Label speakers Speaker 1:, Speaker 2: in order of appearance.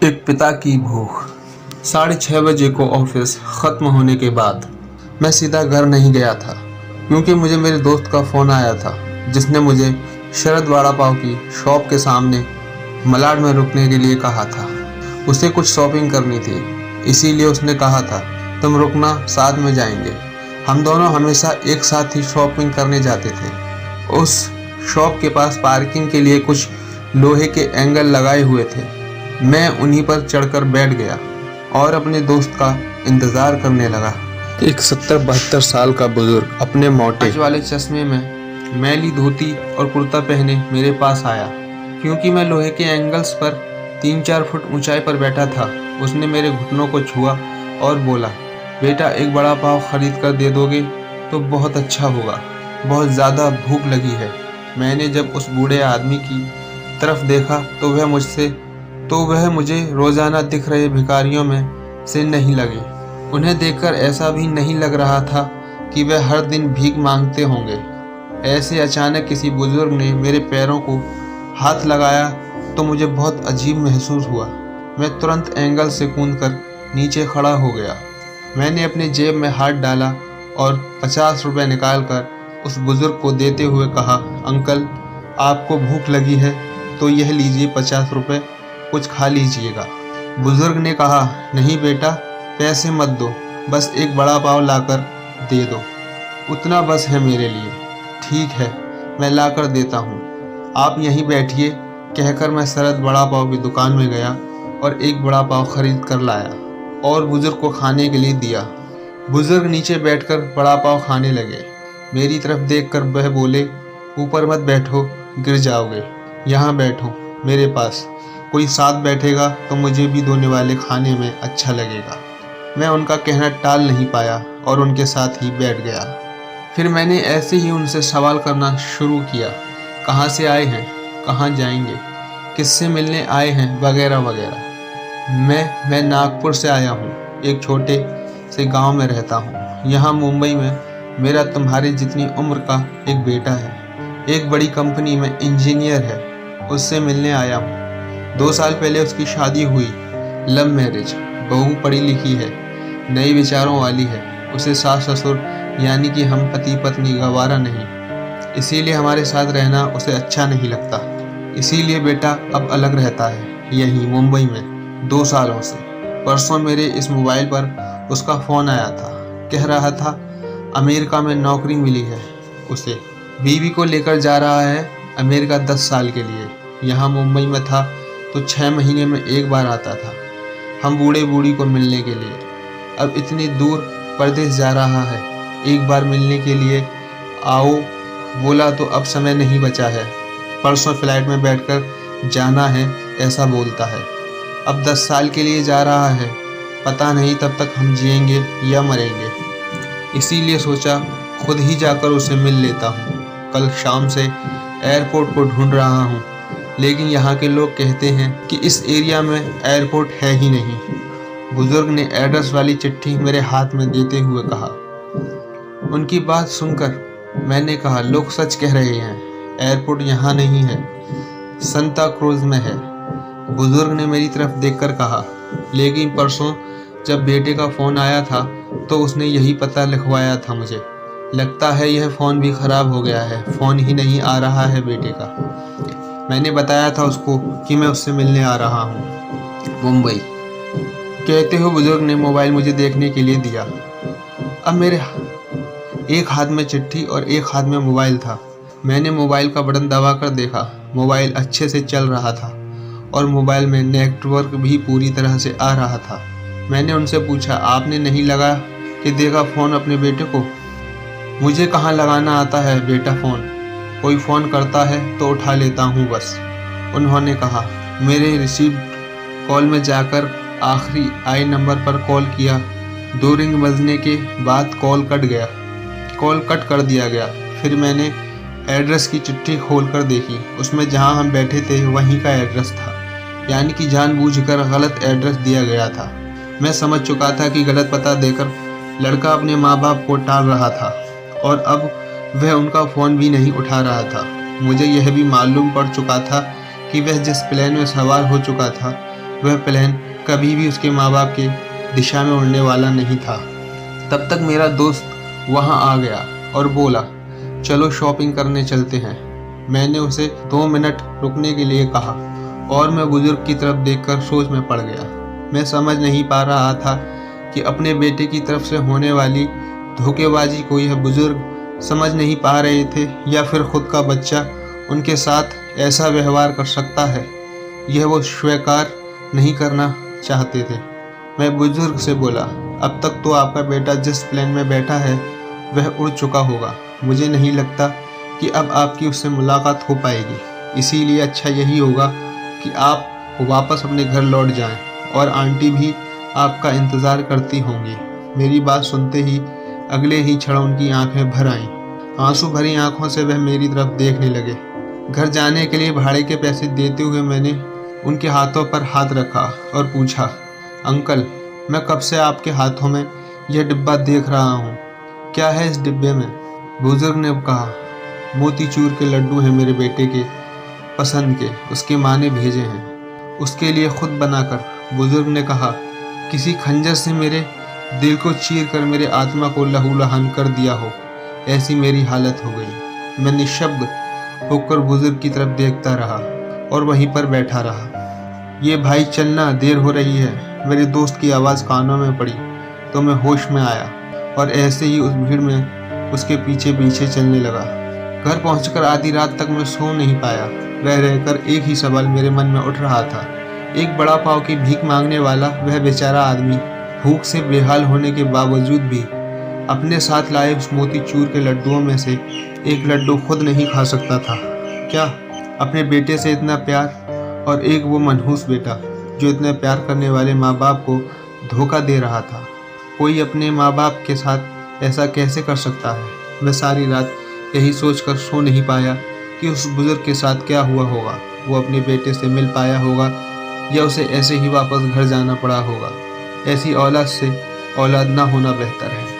Speaker 1: एक पिता की भूख। 6:30 बजे को ऑफिस ख़त्म होने के बाद मैं सीधा घर नहीं गया था, क्योंकि मुझे मेरे दोस्त का फ़ोन आया था जिसने मुझे शरद वड़ा पाव की शॉप के सामने मलाड में रुकने के लिए कहा था। उसे कुछ शॉपिंग करनी थी, इसीलिए उसने कहा था तुम रुकना, साथ में जाएंगे। हम दोनों हमेशा एक साथ ही शॉपिंग करने जाते थे। उस शॉप के पास पार्किंग के लिए कुछ लोहे के एंगल लगाए हुए थे। मैं उन्हीं पर चढ़कर बैठ गया और अपने दोस्त का इंतज़ार करने लगा। एक 70-72 साल का बुजुर्ग अपने मोटे कांच वाले चश्मे में मैली धोती और कुर्ता पहने मेरे पास आया। क्योंकि मैं लोहे के एंगल्स पर 3-4 फुट ऊंचाई पर बैठा था, उसने मेरे घुटनों को छुआ और बोला, बेटा एक बड़ा पाव खरीद कर दे दोगे तो बहुत अच्छा होगा, बहुत ज़्यादा भूख लगी है। मैंने जब उस बूढ़े आदमी की तरफ देखा तो वह मुझे रोज़ाना दिख रहे भिखारियों में से नहीं लगे। उन्हें देखकर ऐसा भी नहीं लग रहा था कि वह हर दिन भीख मांगते होंगे। ऐसे अचानक किसी बुजुर्ग ने मेरे पैरों को हाथ लगाया तो मुझे बहुत अजीब महसूस हुआ। मैं तुरंत एंगल से कूदकर नीचे खड़ा हो गया। मैंने अपने जेब में हाथ डाला और 50 रुपये निकालकर उस बुजुर्ग को देते हुए कहा, अंकल आपको भूख लगी है तो यह लीजिए 50 रुपये, कुछ खा लीजिएगा। बुजुर्ग ने कहा, नहीं बेटा पैसे मत दो, बस एक बड़ा पाव लाकर दे दो, उतना बस है मेरे लिए। ठीक है मैं लाकर देता हूँ, आप यहीं बैठिए, कहकर मैं शरद बड़ा पाव की दुकान में गया और एक बड़ा पाव खरीद कर लाया और बुजुर्ग को खाने के लिए दिया। बुजुर्ग नीचे बैठकर बड़ा पाव खाने लगे। मेरी तरफ देखकर वह बोले, ऊपर मत बैठो, गिर जाओगे, यहाँ बैठो मेरे पास, कोई साथ बैठेगा तो मुझे भी दोने वाले खाने में अच्छा लगेगा। मैं उनका कहना टाल नहीं पाया और उनके साथ ही बैठ गया। फिर मैंने ऐसे ही उनसे सवाल करना शुरू किया, कहाँ से आए हैं, कहाँ जाएंगे, किससे मिलने आए हैं, वगैरह वगैरह। मैं नागपुर से आया हूँ, एक छोटे से गांव में रहता हूँ। यहाँ मुंबई में मेरा तुम्हारे जितनी उम्र का एक बेटा है, एक बड़ी कंपनी में इंजीनियर है, उससे मिलने आया हूँ। 2 साल पहले उसकी शादी हुई, लव मैरिज। बहू पढ़ी लिखी है, नए विचारों वाली है। उसे सास ससुर यानी कि हम पति पत्नी गवारा नहीं, इसीलिए हमारे साथ रहना उसे अच्छा नहीं लगता। इसीलिए बेटा अब अलग रहता है यहीं मुंबई में 2 सालों से। परसों मेरे इस मोबाइल पर उसका फ़ोन आया था, कह रहा था अमेरिका में नौकरी मिली है उसे, बीवी को लेकर जा रहा है अमेरिका 10 साल के लिए। यहाँ मुंबई में था तो 6 महीने में एक बार आता था हम बूढ़े बूढ़ी को मिलने के लिए। अब इतनी दूर परदेश जा रहा है, एक बार मिलने के लिए आओ बोला तो अब समय नहीं बचा है, परसों फ्लाइट में बैठकर जाना है ऐसा बोलता है। अब 10 साल के लिए जा रहा है, पता नहीं तब तक हम जिएंगे या मरेंगे। इसीलिए सोचा खुद ही जाकर उसे मिल लेता हूँ। कल शाम से एयरपोर्ट को ढूंढ रहा हूँ, लेकिन यहाँ के लोग कहते हैं कि इस एरिया में एयरपोर्ट है ही नहीं। बुजुर्ग ने एड्रेस वाली चिट्ठी मेरे हाथ में देते हुए कहा। उनकी बात सुनकर मैंने कहा, लोग सच कह रहे हैं, एयरपोर्ट यहाँ नहीं है, संता क्रूज में है। बुजुर्ग ने मेरी तरफ देखकर कहा, लेकिन परसों जब बेटे का फ़ोन आया था तो उसने यही पता लिखवाया था मुझे। लगता है यह फ़ोन भी ख़राब हो गया है, फ़ोन ही नहीं आ रहा है बेटे का। मैंने बताया था उसको कि मैं उससे मिलने आ रहा हूँ मुंबई। कहते हुए बुजुर्ग ने मोबाइल मुझे देखने के लिए दिया। अब मेरे एक हाथ में चिट्ठी और एक हाथ में मोबाइल था। मैंने मोबाइल का बटन दबाकर देखा, मोबाइल अच्छे से चल रहा था और मोबाइल में नेटवर्क भी पूरी तरह से आ रहा था। मैंने उनसे पूछा, आपने नहीं लगा कि देगा फ़ोन अपने बेटे को? मुझे कहाँ लगाना आता है बेटा फ़ोन, कोई फ़ोन करता है तो उठा लेता हूँ बस। उन्होंने कहा। मेरे रिसीव्ड कॉल में जाकर आखिरी आई नंबर पर कॉल किया। 2 रिंग बजने के बाद कॉल कट कर दिया गया। फिर मैंने एड्रेस की चिट्ठी खोलकर देखी, उसमें जहाँ हम बैठे थे वहीं का एड्रेस था, यानी कि जानबूझकर गलत एड्रेस दिया गया था। मैं समझ चुका था कि गलत पता देकर लड़का अपने माँ बाप को टाल रहा था और अब वह उनका फ़ोन भी नहीं उठा रहा था। मुझे यह भी मालूम पड़ चुका था कि वह जिस प्लेन में सवार हो चुका था वह प्लेन कभी भी उसके माँ बाप के दिशा में उड़ने वाला नहीं था। तब तक मेरा दोस्त वहाँ आ गया और बोला, चलो शॉपिंग करने चलते हैं। मैंने उसे 2 मिनट रुकने के लिए कहा और मैं बुजुर्ग की तरफ देखकर सोच में पड़ गया। मैं समझ नहीं पा रहा था कि अपने बेटे की तरफ से होने वाली धोखेबाजी को यह बुजुर्ग समझ नहीं पा रहे थे या फिर खुद का बच्चा उनके साथ ऐसा व्यवहार कर सकता है, यह वो स्वीकार नहीं करना चाहते थे। मैं बुजुर्ग से बोला, अब तक तो आपका बेटा जिस प्लेन में बैठा है वह उड़ चुका होगा। मुझे नहीं लगता कि अब आपकी उससे मुलाकात हो पाएगी। इसीलिए अच्छा यही होगा कि आप वापस अपने घर लौट जाएं और आंटी भी आपका इंतज़ार करती होंगी। मेरी बात सुनते ही अगले ही क्षण उनकी आंखें भर आईं। आंसू भरी आंखों से वह मेरी तरफ देखने लगे। घर जाने के लिए भाड़े के पैसे देते हुए मैंने उनके हाथों पर हाथ रखा और पूछा, अंकल, मैं कब से आपके हाथों में यह डिब्बा देख रहा हूँ, क्या है इस डिब्बे में? बुजुर्ग ने कहा, मोतीचूर के लड्डू हैं मेरे बेटे के पसंद के, उसकी माँ ने भेजे हैं, उसके लिए खुद बनाकर। बुजुर्ग ने कहा, किसी खंजर से मेरे दिल को चीर कर मेरे आत्मा को लहूलुहान कर दिया हो, ऐसी मेरी हालत हो गई। मैं निशब्द होकर बुजुर्ग की तरफ देखता रहा और वहीं पर बैठा रहा। ये भाई चलना, देर हो रही है। मेरे दोस्त की आवाज़ कानों में पड़ी तो मैं होश में आया और ऐसे ही उस भीड़ में उसके पीछे पीछे चलने लगा। घर पहुंचकर आधी रात तक मैं सो नहीं पाया। रह रहकर एक ही सवाल मेरे मन में उठ रहा था। एक बड़ा पाव की भीख मांगने वाला वह बेचारा आदमी भूख से बेहाल होने के बावजूद भी अपने साथ लाए उस मोतीचूर के लड्डुओं में से एक लड्डू खुद नहीं खा सकता था क्या? अपने बेटे से इतना प्यार और एक वो मनहूस बेटा जो इतने प्यार करने वाले माँ बाप को धोखा दे रहा था। कोई अपने माँ बाप के साथ ऐसा कैसे कर सकता है? मैं सारी रात यही सोचकर सो नहीं पाया कि उस बुजुर्ग के साथ क्या हुआ होगा। वो अपने बेटे से मिल पाया होगा या उसे ऐसे ही वापस घर जाना पड़ा होगा। ऐसी औलाद से औलाद ना होना बेहतर है।